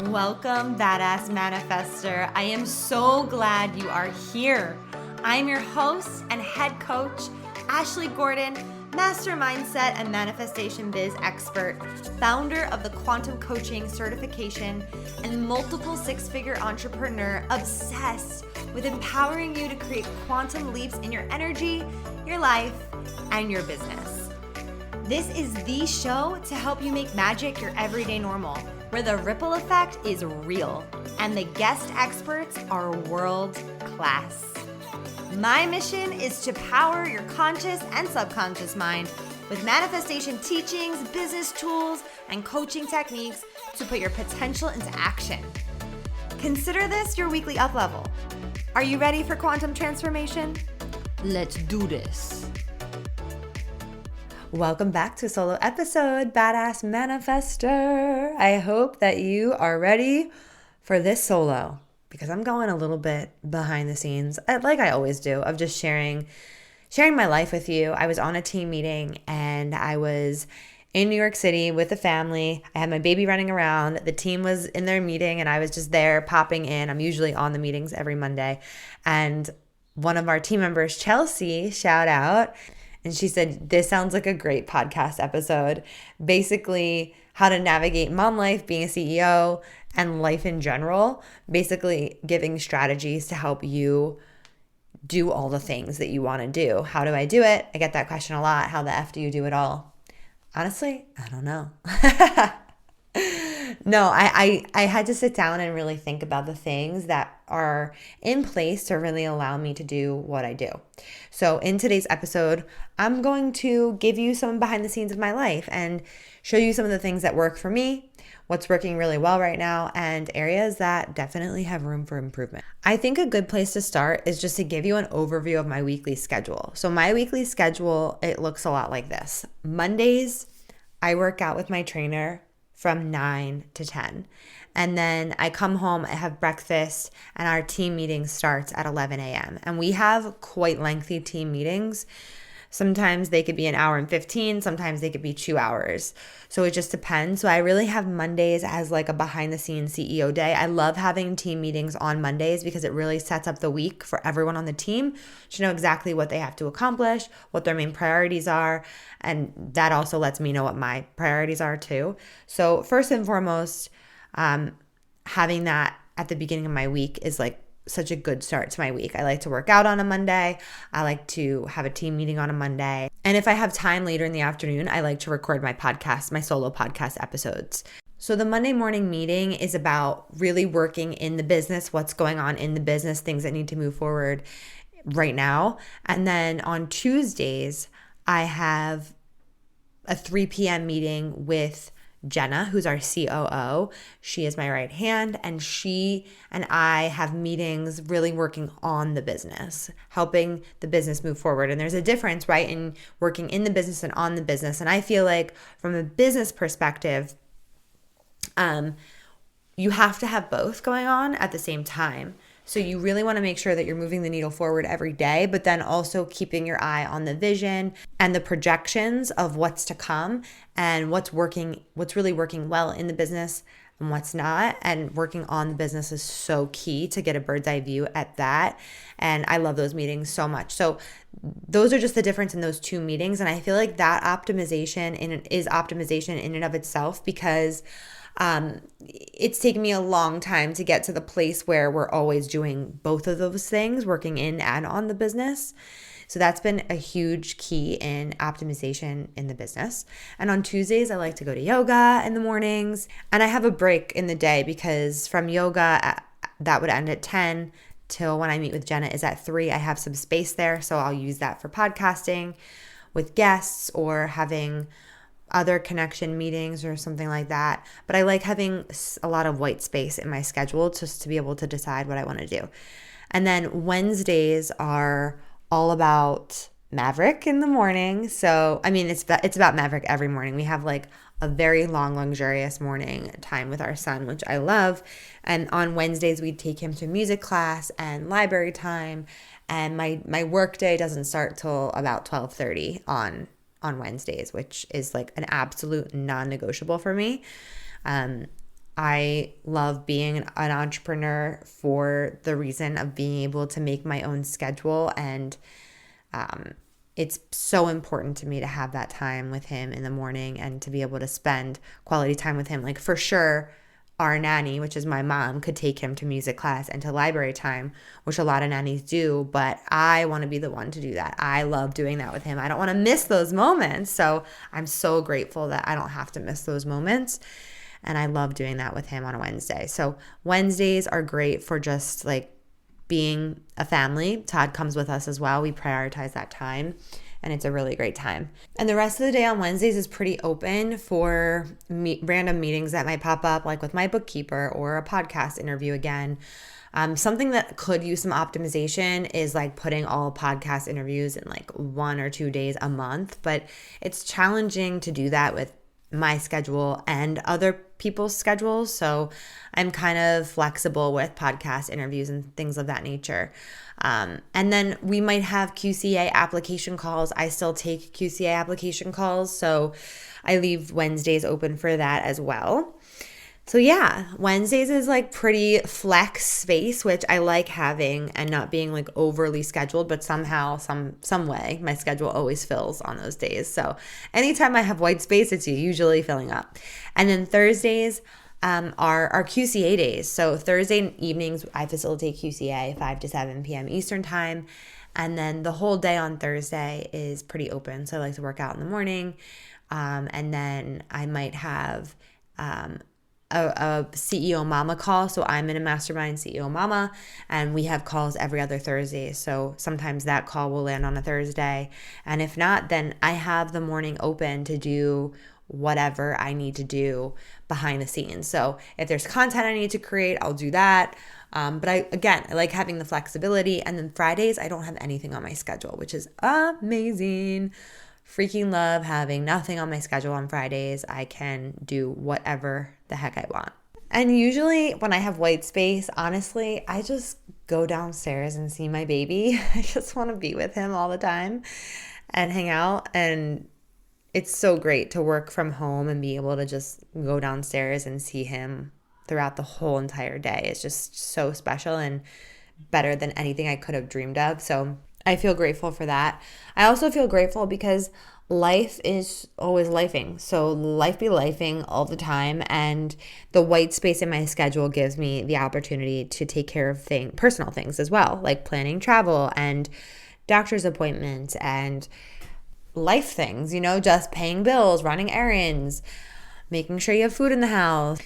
Welcome, Badass Manifester. I am so glad you are here. I'm your host and head coach, Ashley Gordon, master mindset and manifestation biz expert, founder of the Quantum Coaching certification, and multiple six-figure entrepreneur obsessed with empowering you to create quantum leaps in your energy, your life, and your business. This is the show to help you make magic your everyday normal, where the ripple effect is real and the guest experts are world class. My mission is to power your conscious and subconscious mind with manifestation teachings, business tools, and coaching techniques to put your potential into action. Consider this your weekly up level. Are you ready for quantum transformation? Let's do this. Welcome back to a solo episode, Badass Manifester. I hope that you are ready for this solo because I'm going a little bit behind the scenes, like I always do, of just sharing my life with you. I was on a team meeting and I was in New York City with the family. I had my baby running around. The team was in their meeting and I was just there popping in. I'm usually on the meetings every Monday. And one of our team members, Chelsea, shout out, and she said, this sounds like a great podcast episode. Basically, how to navigate mom life, being a CEO, and life in general. Basically, giving strategies to help you do all the things that you want to do. How do I do it? I get that question a lot. How the F do you do it all? Honestly, I don't know. No, I had to sit down and really think about the things that are in place to really allow me to do what I do. So in today's episode, I'm going to give you some behind the scenes of my life and show you some of the things that work for me, what's working really well right now, and areas that definitely have room for improvement. I think a good place to start is just to give you an overview of my weekly schedule. So my weekly schedule, it looks a lot like this. Mondays, I work out with my trainer from 9 to 10. And then I come home, I have breakfast, and our team meeting starts at 11 a.m. And we have quite lengthy team meetings. Sometimes they could be an hour and 15, sometimes they could be 2 hours. So it just depends. So I really have Mondays as like a behind the scenes CEO day. I love having team meetings on Mondays because it really sets up the week for everyone on the team to know exactly what they have to accomplish, what their main priorities are. And that also lets me know what my priorities are too. So first and foremost, having that at the beginning of my week is like such a good start to my week. I like to work out on a Monday. I like to have a team meeting on a Monday. And if I have time later in the afternoon, I like to record my podcast, my solo podcast episodes. So the Monday morning meeting is about really working in the business, what's going on in the business, things that need to move forward right now. And then on Tuesdays, I have a 3 p.m. meeting with Jenna, who's our COO. She is my right hand, and she and I have meetings really working on the business, helping the business move forward. And there's a difference, right, in working in the business and on the business. And I feel like from a business perspective, you have to have both going on at the same time. So you really want to make sure that you're moving the needle forward every day, but then also keeping your eye on the vision and the projections of what's to come and what's really working well in the business and what's not. And working on the business is so key to get a bird's eye view at that. And I love those meetings so much. So those are just the difference in those two meetings. And I feel like that optimization is optimization in and of itself because it's taken me a long time to get to the place where we're always doing both of those things, working in and on the business. So that's been a huge key in optimization in the business. And on Tuesdays, I like to go to yoga in the mornings. And I have a break in the day because from yoga, that would end at 10 till when I meet with Jenna is at 3. I have some space there. So I'll use that for podcasting with guests or having other connection meetings or something like that. But I like having a lot of white space in my schedule just to be able to decide what I want to do. And then Wednesdays are all about Maverick in the morning. So, I mean, it's about Maverick every morning. We have like a very long, luxurious morning time with our son, which I love. And on Wednesdays, we take him to music class and library time. And my work day doesn't start till about 12:30 on Wednesdays, which is like an absolute non-negotiable for me. I love being an entrepreneur for the reason of being able to make my own schedule. And it's so important to me to have that time with him in the morning and to be able to spend quality time with him. Like, for sure, our nanny, which is my mom, could take him to music class and to library time, which a lot of nannies do, but I want to be the one to do that. I love doing that with him. I don't want to miss those moments. So I'm so grateful that I don't have to miss those moments. And I love doing that with him on a Wednesday. So Wednesdays are great for just like being a family. Todd comes with us as well. We prioritize that time, and it's a really great time. And the rest of the day on Wednesdays is pretty open for random meetings that might pop up, like with my bookkeeper or a podcast interview again. Something that could use some optimization is like putting all podcast interviews in like 1 or 2 days a month, but it's challenging to do that with my schedule and other people's schedules. So I'm kind of flexible with podcast interviews and things of that nature. And then we might have QCA application calls. I still take QCA application calls, so I leave Wednesdays open for that as well. So yeah, Wednesdays is like pretty flex space, which I like having and not being like overly scheduled, but somehow, some way, my schedule always fills on those days. So anytime I have white space, it's usually filling up. And then Thursdays are our QCA days. So Thursday evenings, I facilitate QCA 5 to 7 p.m. Eastern time. And then the whole day on Thursday is pretty open. So I like to work out in the morning. And then I might have a CEO Mama call. So I'm in a mastermind CEO Mama, and we have calls every other Thursday. So sometimes that call will land on a Thursday. And if not, then I have the morning open to do whatever I need to do behind the scenes. So if there's content I need to create, I'll do that. But I like having the flexibility. And then Fridays, I don't have anything on my schedule, which is amazing. Freaking love having nothing on my schedule on Fridays. I can do whatever the heck I want. And usually when I have white space, honestly, I just go downstairs and see my baby. I just want to be with him all the time and hang out. And it's so great to work from home and be able to just go downstairs and see him throughout the whole entire day. It's just so special and better than anything I could have dreamed of. So I feel grateful for that. I also feel grateful because life is always lifing. So life be lifing all the time. And the white space in my schedule gives me the opportunity to take care of personal things as well, like planning travel and doctor's appointments and life things, just paying bills, running errands, making sure you have food in the house,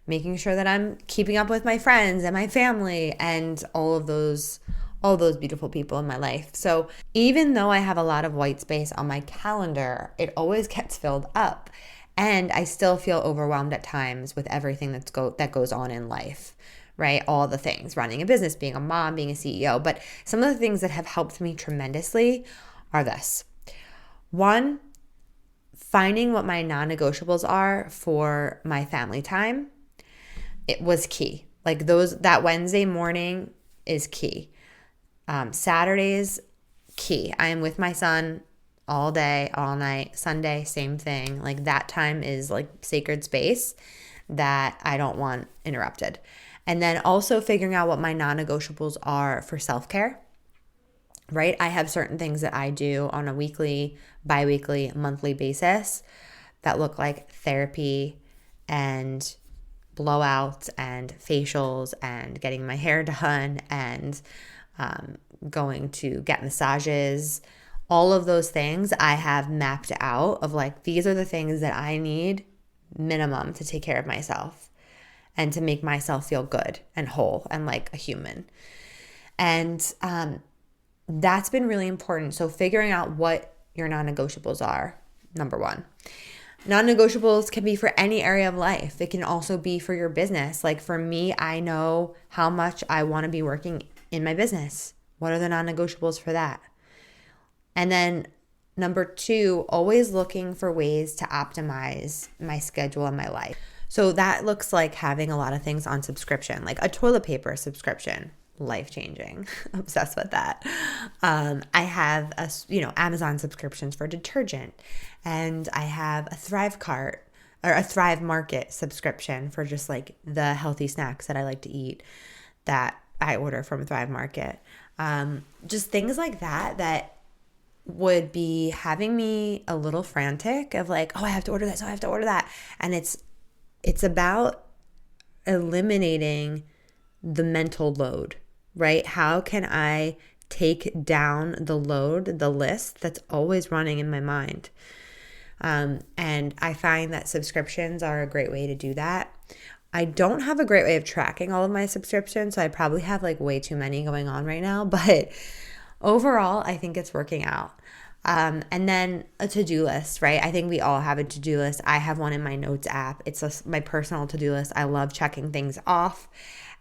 making sure that I'm keeping up with my friends and my family and all those beautiful people in my life. So even though I have a lot of white space on my calendar, it always gets filled up. And I still feel overwhelmed at times with everything that goes on in life, right? All the things, running a business, being a mom, being a CEO. But some of the things that have helped me tremendously are this. One, finding what my non-negotiables are for my family time. It was key. Like that Wednesday morning is key. Saturdays, key. I am with my son all day, all night. Sunday, same thing. Like that time is like sacred space that I don't want interrupted. And then also figuring out what my non-negotiables are for self-care, right? I have certain things that I do on a weekly, bi-weekly, monthly basis that look like therapy and blowouts and facials and getting my hair done and going to get massages. All of those things I have mapped out of like, these are the things that I need minimum to take care of myself and to make myself feel good and whole and like a human. And that's been really important. So figuring out what your non-negotiables are, number one. Non-negotiables can be for any area of life. It can also be for your business. Like for me, I know how much I want to be working in my business. What are the non-negotiables for that? And then number two, always looking for ways to optimize my schedule and my life. So that looks like having a lot of things on subscription, like a toilet paper subscription. Life-changing. Obsessed with that. I have Amazon subscriptions for detergent, and I have a Thrive cart or a Thrive Market subscription for just like the healthy snacks that I like to eat that I order from Thrive Market. Just things like that would be having me a little frantic of like, oh, I have to order this, oh, I have to order that. And it's about eliminating the mental load, right? How can I take down the load, the list that's always running in my mind? And I find that subscriptions are a great way to do that. I don't have a great way of tracking all of my subscriptions, so I probably have like way too many going on right now, but overall, I think it's working out. And then a to-do list, right? I think we all have a to-do list. I have one in my notes app. It's my personal to-do list. I love checking things off.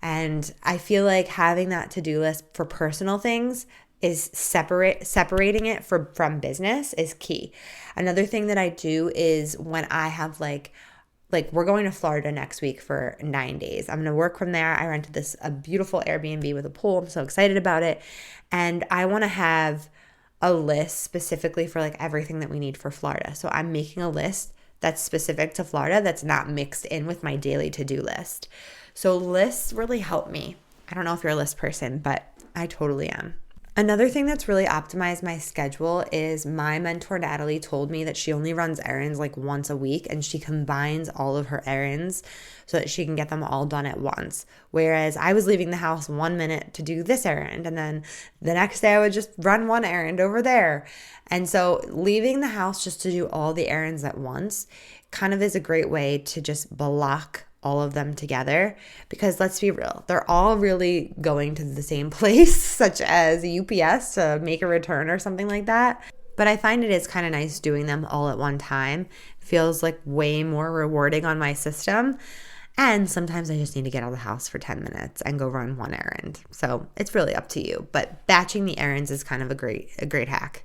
And I feel like having that to-do list for personal things is separating it from business is key. Another thing that I do is when I have like we're going to Florida next week for 9 days. I'm going to work from there. I rented a beautiful Airbnb with a pool. I'm so excited about it. And I want to have a list specifically for like everything that we need for Florida. So I'm making a list that's specific to Florida that's not mixed in with my daily to-do list. So lists really help me. I don't know if you're a list person, but I totally am. Another thing that's really optimized my schedule is my mentor, Natalie, told me that she only runs errands like once a week and she combines all of her errands so that she can get them all done at once. Whereas I was leaving the house 1 minute to do this errand and then the next day I would just run one errand over there. And so leaving the house just to do all the errands at once kind of is a great way to just block all of them together, because let's be real, they're all really going to the same place, such as UPS to make a return or something like that. But I find it is kind of nice doing them all at one time. It feels like way more rewarding on my system. And sometimes I just need to get out of the house for 10 minutes and go run one errand. So it's really up to you. But batching the errands is kind of a great hack.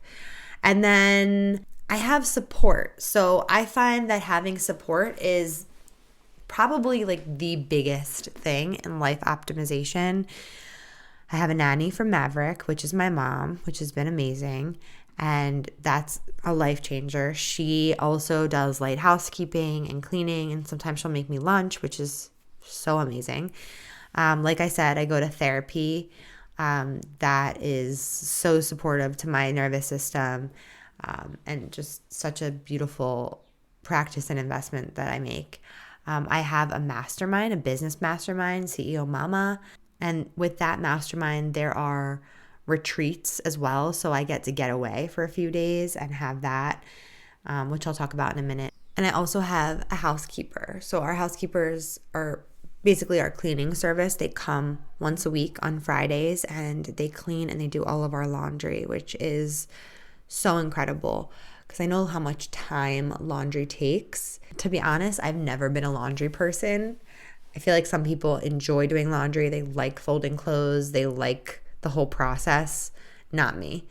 And then I have support. So I find that having support is probably like the biggest thing in life optimization. I have a nanny from Maverick, which is my mom, which has been amazing. And that's a life changer. She also does light housekeeping and cleaning, and sometimes she'll make me lunch, which is so amazing. Like I said, I go to therapy. That is so supportive to my nervous system, and just such a beautiful practice and investment that I make. I have a mastermind, a business mastermind, CEO Mama. And with that mastermind, there are retreats as well. So I get to get away for a few days and have that, which I'll talk about in a minute. And I also have a housekeeper. So our housekeepers are basically our cleaning service. They come once a week on Fridays and they clean and they do all of our laundry, which is so incredible, because I know how much time laundry takes. To be honest, I've never been a laundry person. I feel like some people enjoy doing laundry. They like folding clothes. They like the whole process. Not me.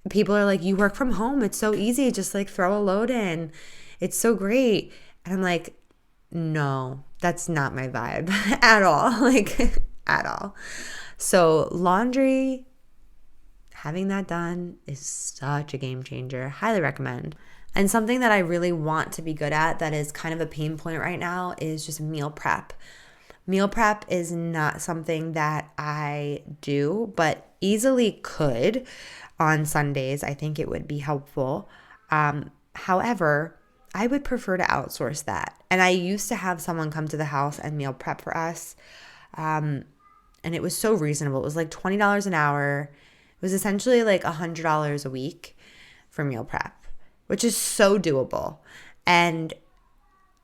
People are like, you work from home. It's so easy. Just like throw a load in. It's so great. And I'm like, no, that's not my vibe at all. Like, at all. So laundry, having that done is such a game changer. Highly recommend. And something that I really want to be good at that is kind of a pain point right now is just meal prep. Meal prep is not something that I do, but easily could on Sundays. I think it would be helpful. However, I would prefer to outsource that. And I used to have someone come to the house and meal prep for us. And it was so reasonable. It was like $20 an hour. It was essentially like $100 a week for meal prep, which is so doable. And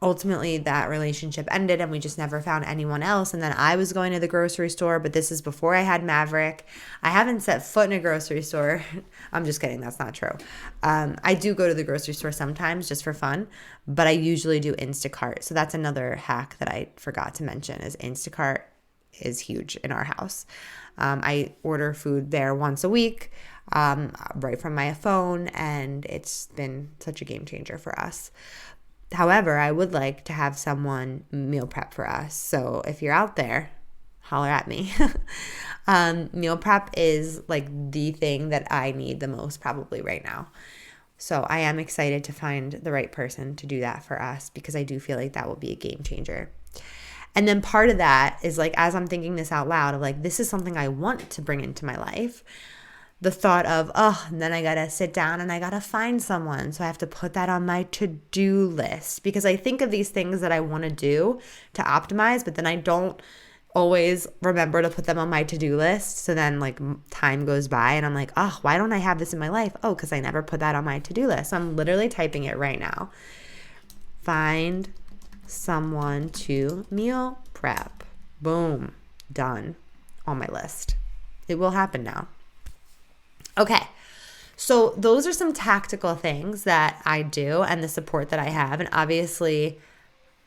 ultimately that relationship ended and we just never found anyone else. And then I was going to the grocery store, but this is before I had Maverick. I haven't set foot in a grocery store. I'm just kidding. That's not true. I do go to the grocery store sometimes just for fun, but I usually do Instacart. So that's another hack that I forgot to mention is Instacart is huge in our house. I order food there once a week, right from my phone, and it's been such a game changer for us. However, I would like to have someone meal prep for us. So if you're out there, holler at me. Meal prep is like the thing that I need the most probably right now. So I am excited to find the right person to do that for us, because I do feel like that will be a game changer. And then part of that is like, as I'm thinking this out loud, of like, this is something I want to bring into my life. The thought of, oh, and then I got to sit down and I got to find someone. So I have to put that on my to-do list, because I think of these things that I want to do to optimize, but then I don't always remember to put them on my to-do list. So then like time goes by and I'm like, oh, why don't I have this in my life? Oh, because I never put that on my to-do list. So I'm literally typing it right now. Find someone to meal prep. Boom. Done. On my list. It will happen now. Okay. So those are some tactical things that I do and the support that I have. And obviously,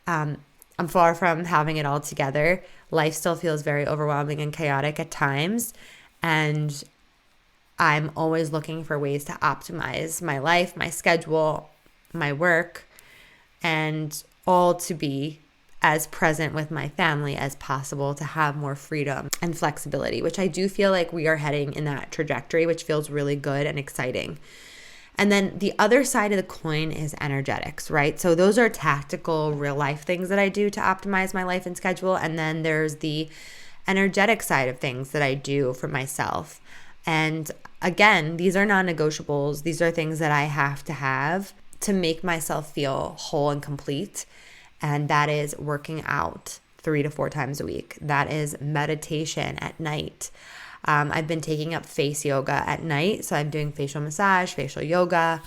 I'm far from having it all together. Life still feels very overwhelming and chaotic at times. And I'm always looking for ways to optimize my life, my schedule, my work, and all to be as present with my family as possible, to have more freedom and flexibility, which I do feel like we are heading in that trajectory, which feels really good and exciting. And then the other side of the coin is energetics, right? So those are tactical, real life things that I do to optimize my life and schedule. And then there's the energetic side of things that I do for myself. And again, these are non-negotiables. These are things that I have to make myself feel whole and complete. And that is working out 3 to 4 times a week. That is meditation at night. I've been taking up face yoga at night. So I'm doing facial massage, facial yoga.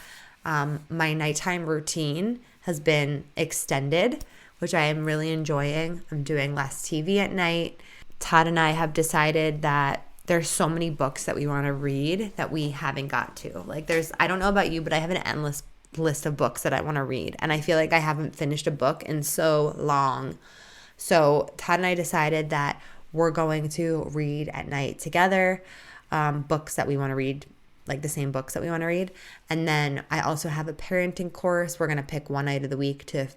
My nighttime routine has been extended, which I am really enjoying. I'm doing less TV at night. Todd and I have decided that there's so many books that we want to read that we haven't got to. Like I don't know about you, but I have an endless list of books that I want to read. And I feel like I haven't finished a book in so long. So Todd and I decided that we're going to read at night together, books that we want to read, like the same books that we want to read. And then I also have a parenting course. We're going to pick one night of the week to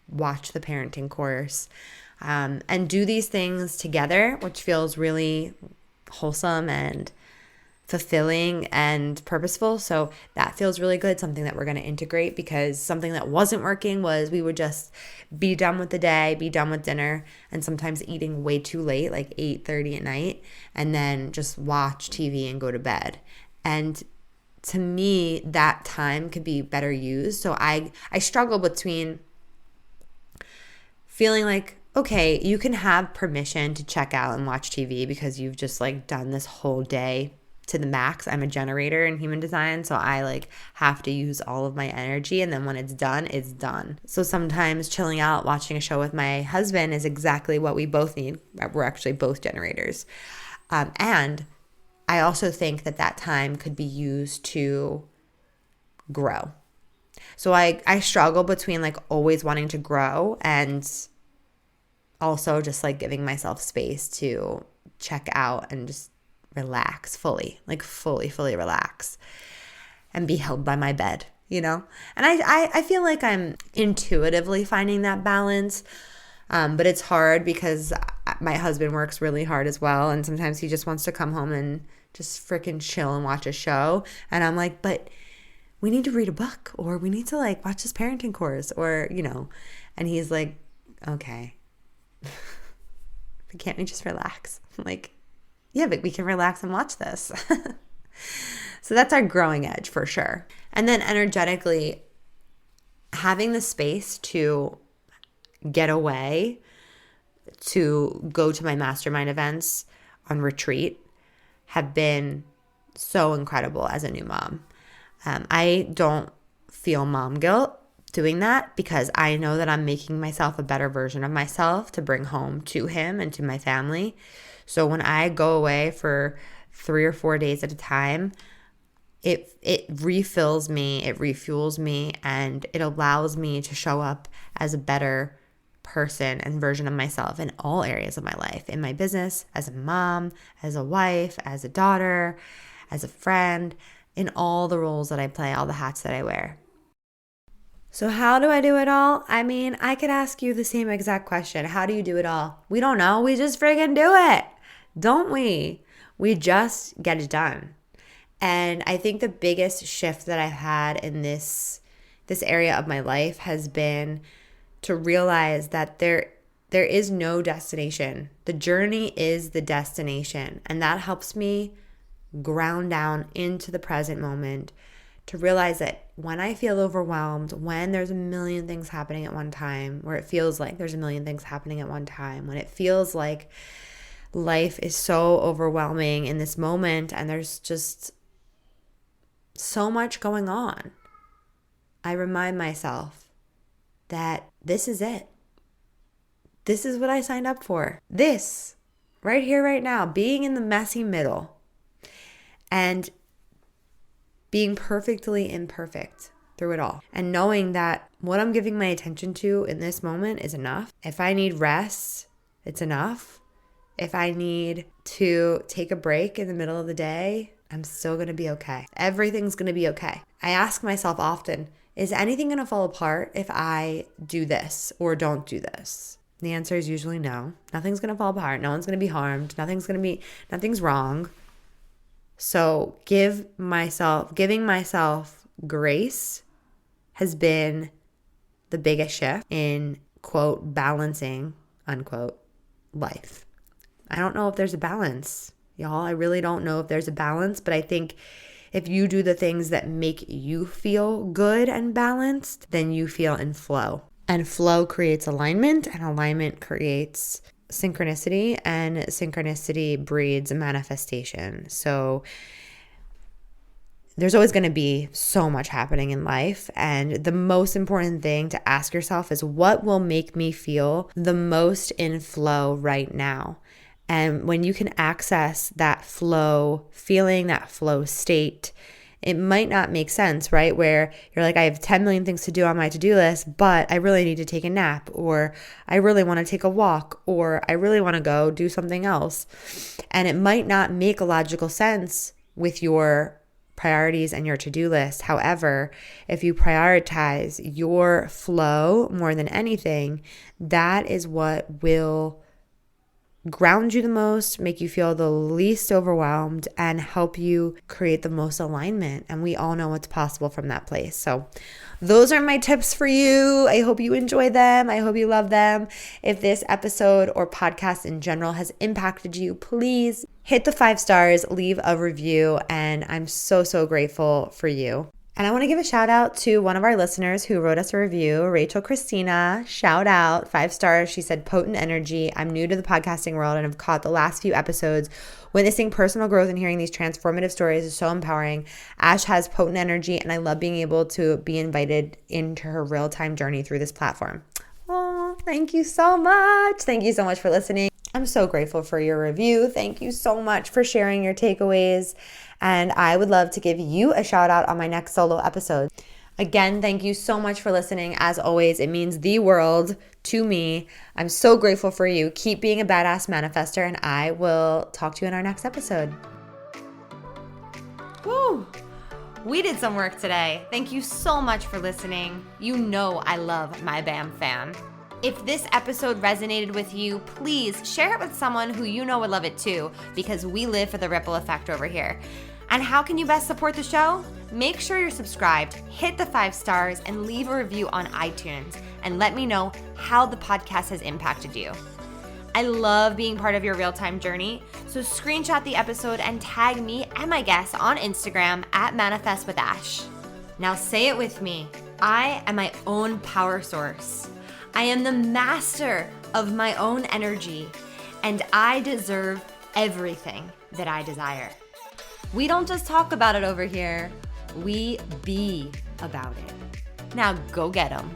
watch the parenting course, and do these things together, which feels really wholesome and fulfilling and purposeful. So that feels really good. Something that we're going to integrate, because something that wasn't working was we would just be done with the day, be done with dinner, and sometimes eating way too late, like 8:30 at night, and then just watch TV and go to bed. And to me, that time could be better used. So I struggle between feeling like, okay, you can have permission to check out and watch TV because you've just like done this whole day to the max. I'm a generator in human design, so I like have to use all of my energy, and then when it's done, it's done. So sometimes chilling out, watching a show with my husband is exactly what we both need. We're actually both generators. And I also think that time could be used to grow. So I struggle between like always wanting to grow and also just like giving myself space to check out and just relax fully relax and be held by my bed, you know? And I feel like I'm intuitively finding that balance, but it's hard because my husband works really hard as well, and sometimes he just wants to come home and just freaking chill and watch a show, and I'm like, but we need to read a book, or we need to like watch this parenting course, or, you know, and he's like, okay, but can't we just relax? I'm like, yeah, but we can relax and watch this. So that's our growing edge for sure. And then energetically, having the space to get away, to go to my mastermind events on retreat, have been so incredible as a new mom. I don't feel mom guilt doing that, because I know that I'm making myself a better version of myself to bring home to him and to my family. So when I go away for 3 or 4 days at a time, it refills me, it refuels me, and it allows me to show up as a better person and version of myself in all areas of my life, in my business, as a mom, as a wife, as a daughter, as a friend, in all the roles that I play, all the hats that I wear. So how do I do it all? I mean, I could ask you the same exact question. How do you do it all? We don't know. We just friggin' do it. Don't we? We just get it done. And I think the biggest shift that I've had in this area of my life has been to realize that there is no destination. The journey is the destination. And that helps me ground down into the present moment to realize that when I feel overwhelmed, when there's a million things happening at one time, where it feels like there's a million things happening at one time, when it feels like life is so overwhelming in this moment and there's just so much going on, I remind myself that this is it. This is what I signed up for. This, right here, right now, being in the messy middle and being perfectly imperfect through it all. And knowing that what I'm giving my attention to in this moment is enough. If I need rest, it's enough. If I need to take a break in the middle of the day, I'm still going to be okay. Everything's going to be okay. I ask myself often, is anything going to fall apart if I do this or don't do this? The answer is usually no. Nothing's going to fall apart. No one's going to be harmed. Nothing's wrong. So giving myself grace has been the biggest shift in, quote, balancing, unquote, life. I don't know if there's a balance, y'all. I really don't know if there's a balance, but I think if you do the things that make you feel good and balanced, then you feel in flow. And flow creates alignment, and alignment creates synchronicity, and synchronicity breeds manifestation. So there's always going to be so much happening in life. And the most important thing to ask yourself is, what will make me feel the most in flow right now? And when you can access that flow feeling, that flow state, it might not make sense, right? Where you're like, I have 10 million things to do on my to-do list, but I really need to take a nap, or I really want to take a walk, or I really want to go do something else. And it might not make a logical sense with your priorities and your to-do list. However, if you prioritize your flow more than anything, that is what will ground you the most, make you feel the least overwhelmed, and help you create the most alignment. And we all know what's possible from that place. So those are my tips for you. I hope you enjoy them. I hope you love them. If this episode or podcast in general has impacted you, please hit the 5 stars, leave a review, and I'm so, so grateful for you. And I want to give a shout out to one of our listeners who wrote us a review, Rachel Christina. Shout out, 5 stars. She said, potent energy. I'm new to the podcasting world and have caught the last few episodes. Witnessing personal growth and hearing these transformative stories is so empowering. Ash has potent energy, and I love being able to be invited into her real-time journey through this platform. Oh, thank you so much. Thank you so much for listening. I'm so grateful for your review. Thank you so much for sharing your takeaways. And I would love to give you a shout out on my next solo episode. Again, thank you so much for listening. As always, it means the world to me. I'm so grateful for you. Keep being a badass manifester, and I will talk to you in our next episode. Woo! We did some work today. Thank you so much for listening. You know I love my BAM fam. If this episode resonated with you, please share it with someone who you know would love it too, because we live for the ripple effect over here. And how can you best support the show? Make sure you're subscribed, hit the 5 stars, and leave a review on iTunes, and let me know how the podcast has impacted you. I love being part of your real-time journey, so screenshot the episode and tag me and my guests on Instagram at ManifestWithAsh. Now say it with me. I am my own power source. I am the master of my own energy, and I deserve everything that I desire. We don't just talk about it over here, we be about it. Now go get 'em.